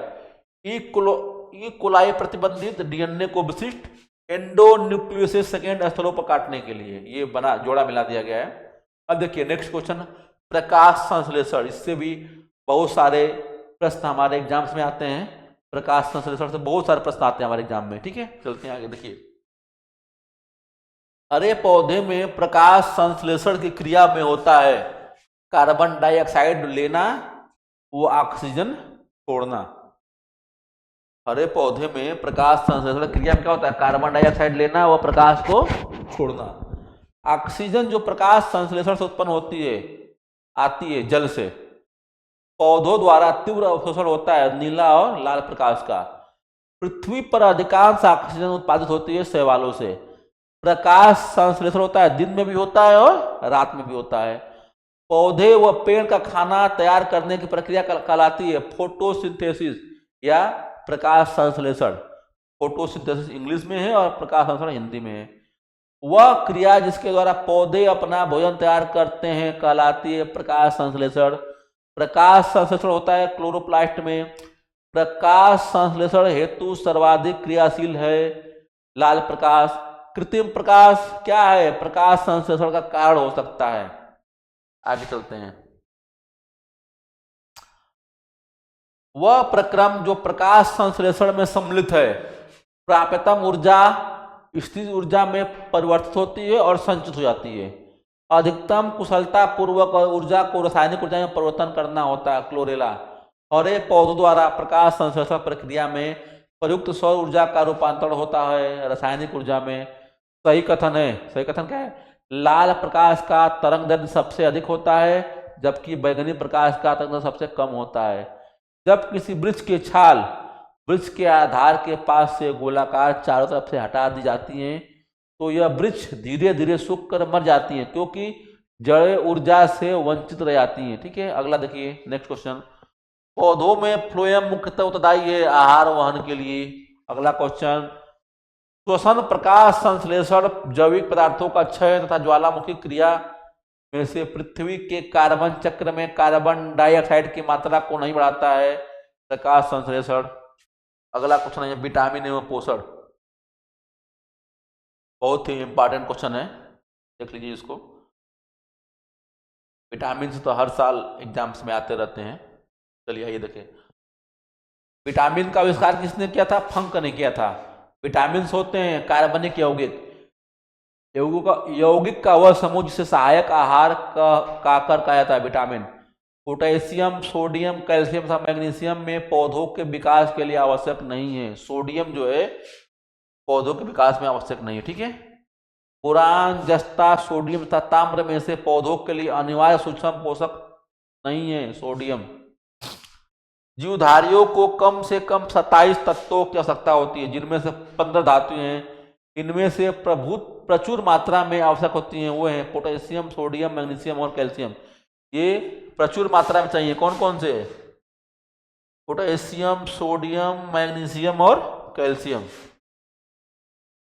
ई कोलाई प्रतिबंधित डीएनए को विशिष्ट एंडोन्यूक्लियोसिस सेकेंड स्थलों पर काटने के लिए ये बना जोड़ा मिला दिया गया है। अब देखिए नेक्स्ट क्वेश्चन, प्रकाश संश्लेषण। इससे भी बहुत सारे प्रश्न हमारे एग्जाम्स में आते हैं। प्रकाश संश्लेषण से बहुत सारे प्रश्न आते हैं हमारे एग्जाम में। ठीक है, चलते हैं आगे। देखिए हरे पौधे में प्रकाश संश्लेषण की क्रिया में होता है कार्बन डाइऑक्साइड लेना वो ऑक्सीजन छोड़ना। हरे पौधे में प्रकाश संश्लेषण क्रिया में क्या होता है? कार्बन डाइऑक्साइड लेना व प्रकाश को छोड़ना। ऑक्सीजन जो प्रकाश संश्लेषण से उत्पन्न होती है आती है जल से। पौधों द्वारा तीव्र अवशोषण होता है नीला और लाल प्रकाश का। पृथ्वी पर अधिकांश ऑक्सीजन उत्पादित होती है शैवालों से। प्रकाश संश्लेषण होता है दिन में भी होता है और रात में भी होता है। पौधे व पेड़ का खाना तैयार करने की प्रक्रिया कहलाती है फोटोसिंथेसिस या प्रकाश संश्लेषण। फोटोसिंथेसिस इंग्लिश में है और प्रकाश संश्लेषण हिंदी में है। वह क्रिया जिसके द्वारा पौधे अपना भोजन तैयार करते हैं कहलाती है प्रकाश संश्लेषण। प्रकाश संश्लेषण होता है क्लोरोप्लास्ट में। प्रकाश संश्लेषण हेतु सर्वाधिक क्रियाशील है लाल प्रकाश। कृत्रिम प्रकाश क्या है, प्रकाश संश्लेषण का कारण हो सकता है। आगे चलते हैं। वह प्रक्रम जो प्रकाश संश्लेषण में सम्मिलित है प्राप्यतम ऊर्जा स्थिर ऊर्जा में परिवर्तित होती है और संचित हो जाती है। अधिकतम कुशलता पूर्वक ऊर्जा को रासायनिक ऊर्जा में परिवर्तन करना होता है क्लोरेला। और ये पौधों द्वारा प्रकाश संश्लेषण प्रक्रिया में प्रयुक्त सौर ऊर्जा का रूपांतरण होता है रासायनिक ऊर्जा में। सही कथन है। सही कथन क्या है, लाल प्रकाश का तरंग दैर्ध्य सबसे अधिक होता है जबकि बैंगनी प्रकाश का तरंग दैर्ध्य सबसे कम होता है। जब किसी वृक्ष की छाल वृक्ष के आधार के पास से गोलाकार चारों तरफ से हटा दी जाती हैं तो यह वृक्ष धीरे धीरे सूख कर मर जाती हैं क्योंकि जड़ें ऊर्जा से वंचित रह जाती हैं। ठीक है, अगला देखिए नेक्स्ट क्वेश्चन। पौधों में फ्लोएम मुख्यतः उत्तरदायी है आहार वहन के लिए। अगला क्वेश्चन, श्वसन प्रकाश संश्लेषण जैविक पदार्थों का क्षय तथा ज्वालामुखी क्रिया में से पृथ्वी के कार्बन चक्र में कार्बन डाइऑक्साइड की मात्रा को नहीं बढ़ाता है प्रकाश संश्लेषण। अगला क्वेश्चन है विटामिन एवं पोषण। बहुत ही इंपॉर्टेंट क्वेश्चन है, देख लीजिए इसको। विटामिन तो हर साल एग्जाम्स में आते रहते हैं। चलिए आइए देखें। विटामिन का आविष्कार किसने किया था, फंक ने किया था। विटामिन होते हैं कार्बनिक यौगिक। यौगिक का वह समूह जिसे सहायक आहार का कहा जाता है विटामिन। पोटेशियम, सोडियम, कैल्शियम तथा मैग्नीशियम में पौधों के विकास के लिए आवश्यक नहीं है। सोडियम जो है पौधों के विकास में आवश्यक नहीं है। ठीक है, बोरान, जस्ता, सोडियम तथा ताम्र में से पौधों के लिए अनिवार्य सूक्ष्म पोषक नहीं है सोडियम। जीवधारियों को कम से कम 27 तत्वों की आवश्यकता होती है जिनमें से 15 धातुएं हैं। इनमें से प्रचुर मात्रा में आवश्यक होती हैं वो हैं पोटेशियम, सोडियम, मैग्नीशियम और कैल्शियम। ये प्रचुर मात्रा में चाहिए। कौन कौन से, पोटेशियम, सोडियम, मैग्नीशियम और कैल्शियम।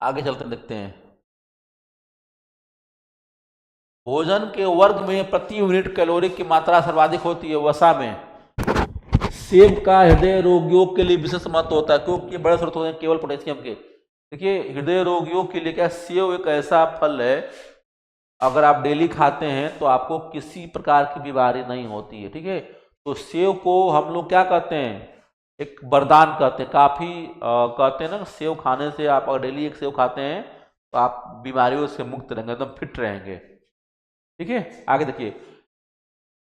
आगे चलते देखते हैं। भोजन के वर्ग में प्रति यूनिट कैलोरी की मात्रा सर्वाधिक होती है वसा में। सेब का हृदय रोगियों के लिए विशेष महत्व होता है क्योंकि बड़े स्रोत होते हैं केवल पोटेशियम के। देखिए हृदय रोगियों के लिए क्या, सेब एक ऐसा फल है अगर आप डेली खाते हैं तो आपको किसी प्रकार की बीमारी नहीं होती है। ठीक है, तो सेब को हम लोग क्या कहते हैं, एक वरदान कहते हैं। काफ़ी कहते हैं ना, सेब खाने से आप अगर डेली एक सेब खाते हैं तो आप बीमारियों से मुक्त रहेंगे, एकदम फिट रहेंगे। ठीक है, आगे देखिए।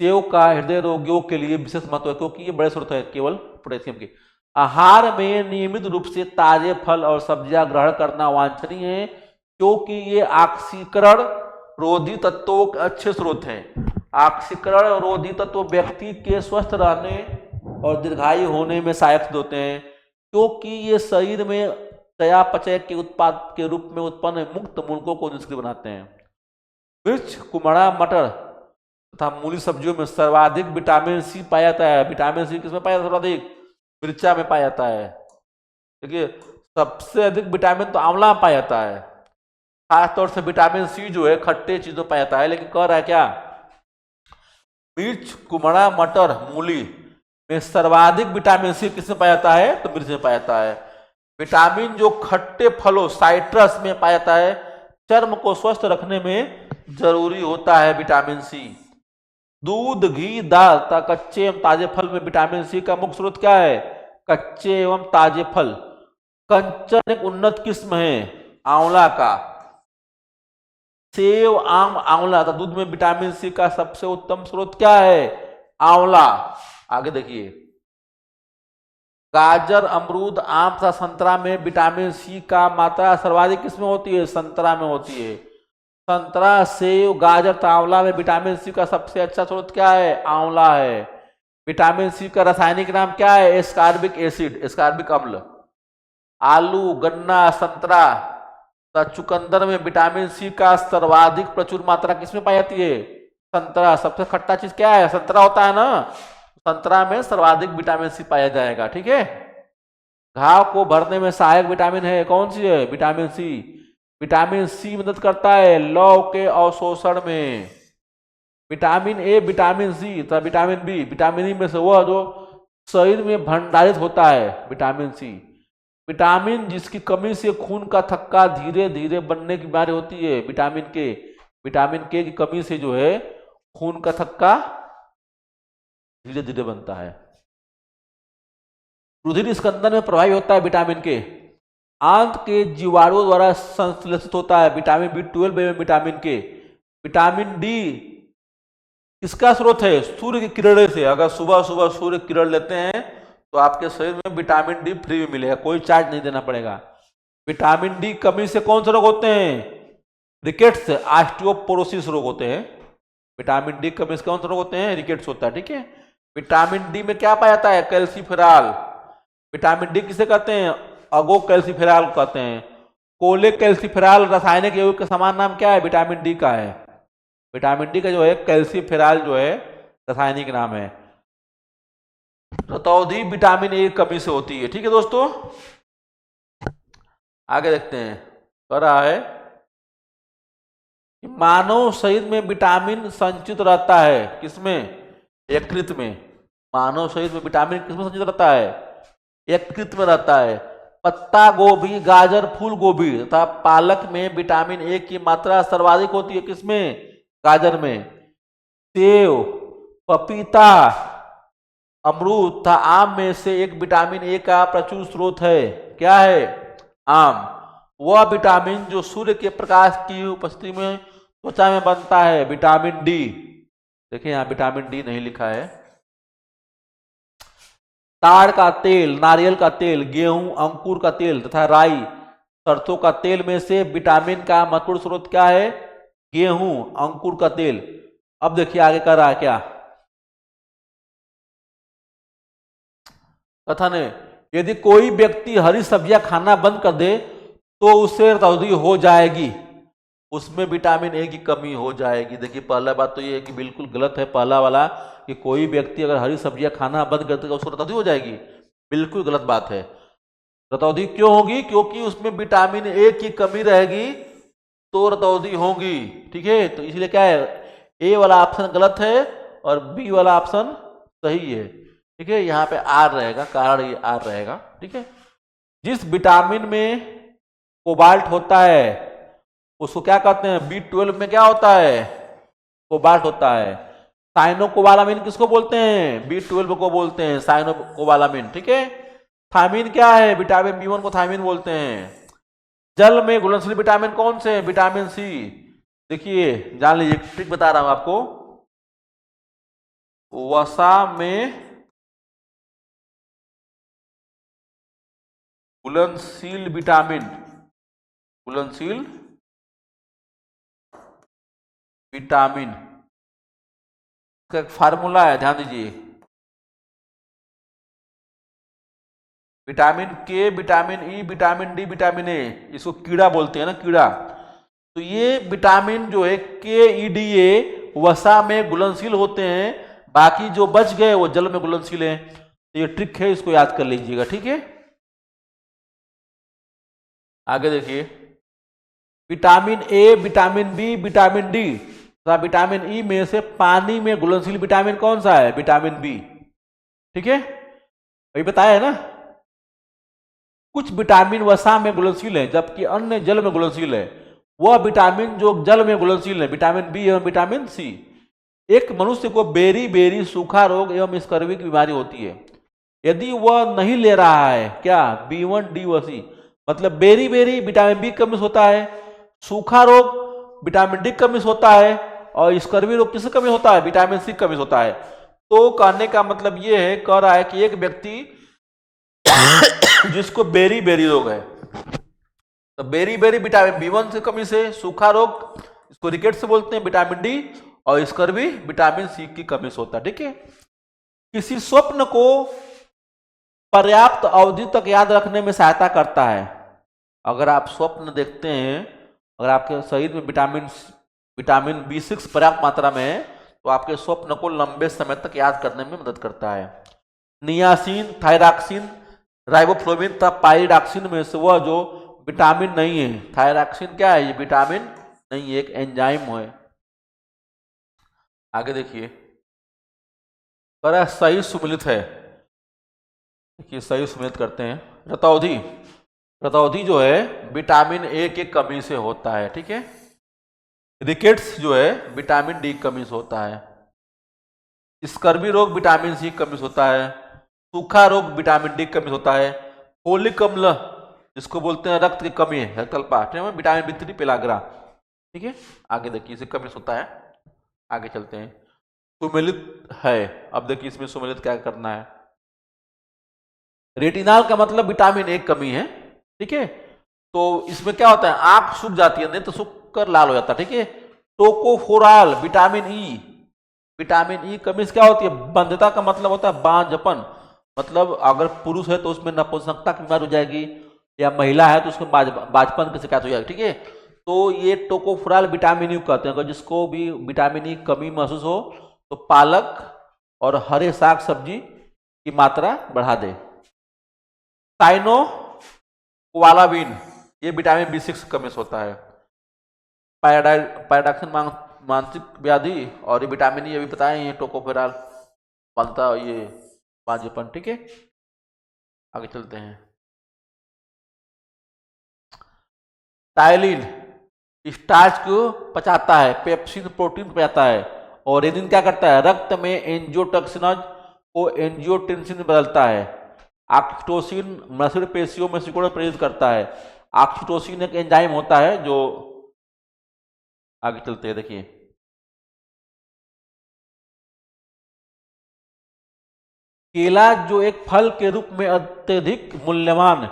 सेब का हृदय रोगियों के लिए विशेष महत्व है क्योंकि ये बड़े स्रोत है केवल पोटेशियम के। आहार में नियमित रूप से ताजे फल और सब्जियां ग्रहण करना वांछनीय है क्योंकि ये ऑक्सीकरण रोधी तत्वों के अच्छे स्रोत हैं। ऑक्सीकरण रोधी तत्व व्यक्ति के स्वस्थ रहने और दीर्घायु होने में सहायक होते हैं क्योंकि ये शरीर में चयापचय के उत्पाद के रूप में उत्पन्न मुक्त मूलकों को निष्क्रिय बनाते हैं। मिर्च, कुमड़ा, मटर तथा मूली सब्जियों में सर्वाधिक विटामिन सी पाया जाता है। विटामिन सी किसमें पाया जाता है सर्वाधिक, मिर्चा में पाया जाता है। देखिए सबसे अधिक विटामिन तो आंवला में पाया जाता है। खासतौर से विटामिन सी जो है खट्टे चीजों पाया जाता है, लेकिन कह रहा है क्या, मिर्च, कुमड़ा, मटर, मूली में सर्वाधिक विटामिन सी किसमें पाया जाता है, तो मिर्च में पाया जाता है। विटामिन जो खट्टे फलों साइट्रस में पाया जाता है, चर्म को स्वस्थ रखने में जरूरी होता है विटामिन सी। दूध, घी, दाल तथा कच्चे एवं ताजे फल में विटामिन सी का मुख्य स्रोत क्या है, कच्चे एवं ताजे फल। कंचन एक उन्नत किस्म है आंवला का। सेब, आम, आंवला तथा दूध में विटामिन सी का सबसे उत्तम स्रोत क्या है, आंवला। आगे देखिए। गाजर, अमरूद, आम तथा संतरा में विटामिन सी का मात्रा सर्वाधिक किसमें होती है, संतरा में होती है। संतरा, सेब, गाजर तथा आंवला में विटामिन सी का सबसे अच्छा स्रोत क्या है, आंवला है। विटामिन सी का रासायनिक नाम क्या है, एस्कॉर्बिक एसिड, एस्कॉर्बिक अम्ल। आलू, गन्ना, संतरा तथा चुकंदर में विटामिन सी का सर्वाधिक प्रचुर मात्रा किसमें पाई जाती है, संतरा। सबसे खट्टा चीज क्या है, संतरा होता है ना, संतरा में सर्वाधिक विटामिन सी पाया जाएगा। ठीक है, घाव को भरने में सहायक विटामिन है, कौन सी है, विटामिन सी। विटामिन सी मदद करता है लौह के अवशोषण में। विटामिन ए, विटामिन सी तथा विटामिन बी, विटामिन ई में से वह जो शरीर में भंडारित होता है विटामिन सी। विटामिन जिसकी कमी से खून का थक्का धीरे धीरे बनने की बीमारी होती है विटामिन के। विटामिन के की कमी से जो है खून का थक्का धीरे धीरे बनता है। रुधिर स्कंदन में प्रभावी होता है विटामिन के। आंत के जीवाणुओं द्वारा संश्लेषित होता है विटामिन B12 एवं विटामिन के। विटामिन डी किसका स्रोत है? सूर्य की किरणें से। अगर सुबह सुबह सूर्य किरण लेते हैं तो आपके शरीर में विटामिन डी फ्री में मिलेगा, कोई चार्ज नहीं देना पड़ेगा। विटामिन डी कमी से कौन से रोग होते हैं? रिकेट्स, ऑस्टियोपोरोसिस रोग होते हैं। विटामिन डी कमी से कौन से रोग होते हैं? रिकेट्स होता है, ठीक है। विटामिन डी में क्या पाया जाता है? कैल्सीफेरॉल। विटामिन डी किसे कहते हैं? अगो कैल्सीफेरॉल कहते हैं। कोले कैल्सीफेरॉल रासायनिक यौगिक का समान नाम क्या है? विटामिन डी का है। विटामिन डी का जो है कैल्सीफेरॉल जो है रासायनिक नाम है। रतौंधी विटामिन ए कमी से होती है, ठीक है दोस्तों। आगे देखते हैं, कह रहा है कि मानव शरीर में विटामिन संचित रहता है किसमें? यकृत में। मानव शरीर में विटामिन किसमें संचित रहता है? यकृत में रहता है। पत्ता गोभी, गाजर, फूल गोभी तथा पालक में विटामिन ए की मात्रा सर्वाधिक होती है किसमें? गाजर में। सेव, पपीता, अमरूद तथा आम में से एक विटामिन ए का प्रचुर स्रोत है। क्या है? आम। वह विटामिन जो सूर्य के प्रकाश की उपस्थिति में त्वचा में बनता है विटामिन डी। देखिए यहाँ विटामिन डी नहीं लिखा है। ताड़ का तेल, नारियल का तेल, गेहूं, अंकुर का तेल तथा राई, सरसों का तेल में से विटामिन का महत्वपूर्ण स्रोत क्या है? गेहूं, अंकुर का तेल। अब देखिए आगे कर रहा है क्या कथन है, यदि कोई व्यक्ति हरी सब्जियां खाना बंद कर दे तो उससे रतौंधी हो जाएगी, उसमें विटामिन ए की कमी हो जाएगी। देखिए पहला बात तो ये है कि बिल्कुल गलत है पहला वाला, कि कोई व्यक्ति अगर हरी सब्जियां खाना बंद कर देगा उसको रतौंधी हो जाएगी, बिल्कुल गलत बात है। रतौंधी क्यों होगी? क्योंकि उसमें विटामिन ए की कमी रहेगी तो रतौंधी होगी, ठीक है। तो इसलिए क्या है, ए वाला ऑप्शन गलत है और बी वाला ऑप्शन सही है, ठीक है। यहाँ पे आर रहेगा, कारण ये आर रहेगा, ठीक है। जिस विटामिन में कोबाल्ट होता है उसको क्या कहते हैं? B12 में क्या होता है? कोबाल्ट होता है। साइनोकोबालामिन किसको बोलते हैं? B12 को बोलते हैं साइनोकोबालामिन, ठीक है। थायमिन क्या है? विटामिन B1 को थायमिन बोलते हैं। जल में घुलनशील विटामिन कौन से हैं? Vitamin C. देखिए जान लीजिए, ट्रिक बता रहा हूं आपको। वसा में घुलनशील विटामिन, घुलनशील विटामिन का एक फार्मूला है, ध्यान दीजिए। विटामिन के, vitamin E, vitamin D, vitamin A, इसको कीड़ा बोलते हैं ना, कीड़ा। तो ये विटामिन जो है के ई डी ए वसा में घुलनशील होते हैं, बाकी जो बच गए वो जल में घुलनशील हैं। तो ये ट्रिक है, इसको याद कर लीजिएगा, ठीक है। आगे देखिए, vitamin A, vitamin B, vitamin D तथा विटामिन ई में से पानी में घुलनशील विटामिन कौन सा है? विटामिन बी, ठीक है। अभी बताया है ना, कुछ विटामिन वसा में घुलनशील है जबकि अन्य जल में घुलनशील है। वह विटामिन जो जल में घुलनशील है विटामिन बी एवं विटामिन सी। एक मनुष्य को बेरी बेरी, सूखा रोग एवं स्कर्वी की बीमारी होती है। यदि वह नहीं ले रहा है क्या? B1 D व C, मतलब बेरी बेरी विटामिन बी कमी होता है, सूखा रोग विटामिन डी कमी होता है और स्कर्वी रोग किससे कमी होता है? विटामिन सी कमी होता है। तो कहने का मतलब ये है, कह रहा है कि एक व्यक्ति जिसको बेरी बेरी रोग है, तो बेरी बेरी विटामिन B1 से कमी से, सूखा रोग इसको रिकेट से बोलते हैं विटामिन डी, और स्कर्वी विटामिन सी की कमी से होता है, ठीक है। किसी स्वप्न को पर्याप्त अवधि तक याद रखने में सहायता करता है। अगर आप स्वप्न देखते हैं, अगर आपके शरीर में विटामिन B6 पर्याप्त मात्रा में है तो आपके स्वप्न को लंबे समय तक याद करने में मदद करता है। नियासिन, थायरॉक्सिन, राइबोफ्लोविन तथा पाइरिडॉक्सिन में से वह जो विटामिन नहीं है। थायरॉक्सिन क्या है? ये विटामिन नहीं है, एक एंजाइम है। आगे देखिए, सही सुमिलित है। देखिए सही सुमिलित करते हैं। रतौधी, रतौधी जो है विटामिन ए की कमी से होता है, ठीक है। रिकेट्स जो है विटामिन डी की कमी से होता है। स्कर्वी रोग विटामिन सी की कमी से होता है। सूखा रोग विटामिन डी की कमी से होता है। फोलिक अम्ल जिसको बोलते हैं रक्त की कमी है, रक्तअल्पता में विटामिन बी3 पेलाग्रा, ठीक है। आगे देखिए इसे कमी से होता है। आगे चलते हैं। सुमेलित है। अब देखिए इसमें सुमेलित क्या करना है। रेटिनॉल का मतलब विटामिन ए कमी है, ठीक है। तो इसमें क्या होता है, आंख सूख जाती है, नहीं तो सूख कर लाल हो जाता है, ठीक है। टोकोफोराल विटामिन ई, विटामिन ई कमी से क्या होती है, बंध्यता का मतलब होता है बांझपन, मतलब अगर पुरुष है तो उसमें नपुंसकता की बीमारी हो जाएगी, या महिला है तो उसको बाजपन की शिकायत हो जाएगी, ठीक है। तो ये टोकोफोराल विटामिन ई कहते हैं। अगर जिसको भी विटामिन ई कमी महसूस हो तो पालक और हरे साग सब्जी की मात्रा बढ़ा दे। साइनोकोवालाबिन ये विटामिन बी6 कमी से होता है। पैराडॉक्सिन मानसिक व्याधि और ये विटामिन ई अभी बताए, ये टोकोफेराल बनता ये बांझपन, ठीक है। आगे चलते हैं। टायलिन स्टार्च को पचाता है, पेप्सिन प्रोटीन को पचाता है, और रेनिन क्या करता है, रक्त में एंजियोटॉक्सिनज को एंजियोटेंसिन में बदलता है। ऑक्सीटोसिन मांसपेशियों में सिकुड़न प्रेरित करता है। ऑक्सीटोसिन एक एंजाइम होता है जो, आगे चलते हैं देखिए। केला जो एक फल के रूप में अत्यधिक मूल्यवान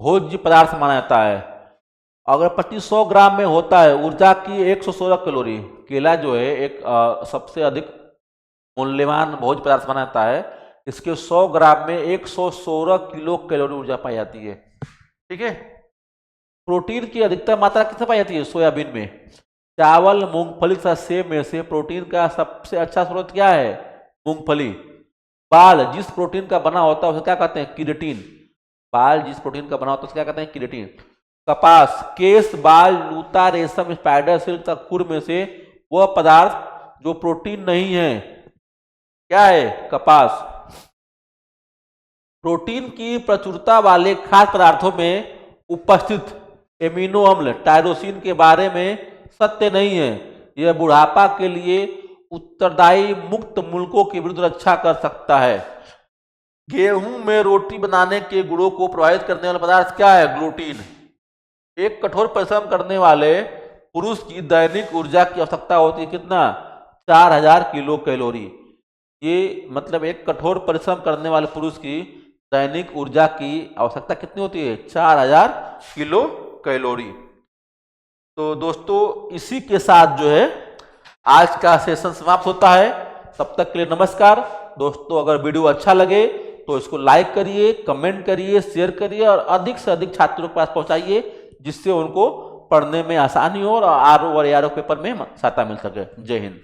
भोज्य पदार्थ माना जाता है। अगर 2500 ग्राम में होता है ऊर्जा की 116 कैलोरी। केला जो है एक सबसे अधिक मूल्यवान भोज्य पदार्थ माना जाता है। इसके 100 ग्राम में 116 किलो कैलोरी ऊर्जा पाई जाती है, ठीक है। प्रोटीन की अधिकतम मात्रा किसमें पाई जाती है, सोयाबीन में। चावल, मूंगफली तथा सेब में से प्रोटीन का सबसे अच्छा स्रोत क्या है, मूंगफली। बाल जिस प्रोटीन का बना होता है उसे क्या कहते हैं, किरेटिन। बाल जिस प्रोटीन का बना होता है उसे क्या कहते हैं, किरेटिन। कपास, केस, बाल, लूता, रेशम, स्पाइडर सिल्क तथा खुर में से वह पदार्थ जो प्रोटीन नहीं है, क्या है, कपास। प्रोटीन की प्रचुरता वाले खाद्य पदार्थों में उपस्थित एमिनो अम्ल टायरोसिन के बारे में सत्य नहीं है। यह बुढ़ापा के लिए उत्तरदायी मुक्त मूलकों के विरुद्ध रक्षा कर सकता है। गेहूं में रोटी बनाने के गुणों को प्रभावित करने वाला पदार्थ क्या है, ग्लूटीन। एक कठोर परिश्रम करने वाले पुरुष की दैनिक ऊर्जा की आवश्यकता होती है कितना, 4000 किलो कैलोरी। ये मतलब एक कठोर परिश्रम करने वाले पुरुष की दैनिक ऊर्जा की आवश्यकता कितनी होती है, 4000 किलो कैलोरी। तो दोस्तों इसी के साथ जो है आज का सेशन समाप्त होता है। तब तक के लिए नमस्कार दोस्तों। अगर वीडियो अच्छा लगे तो इसको लाइक करिए, कमेंट करिए, शेयर करिए और अधिक से अधिक छात्रों के पास पहुंचाइए, जिससे उनको पढ़ने में आसानी हो और आरओ और एआरओ पेपर में सहायता मिल सके। जय हिंद।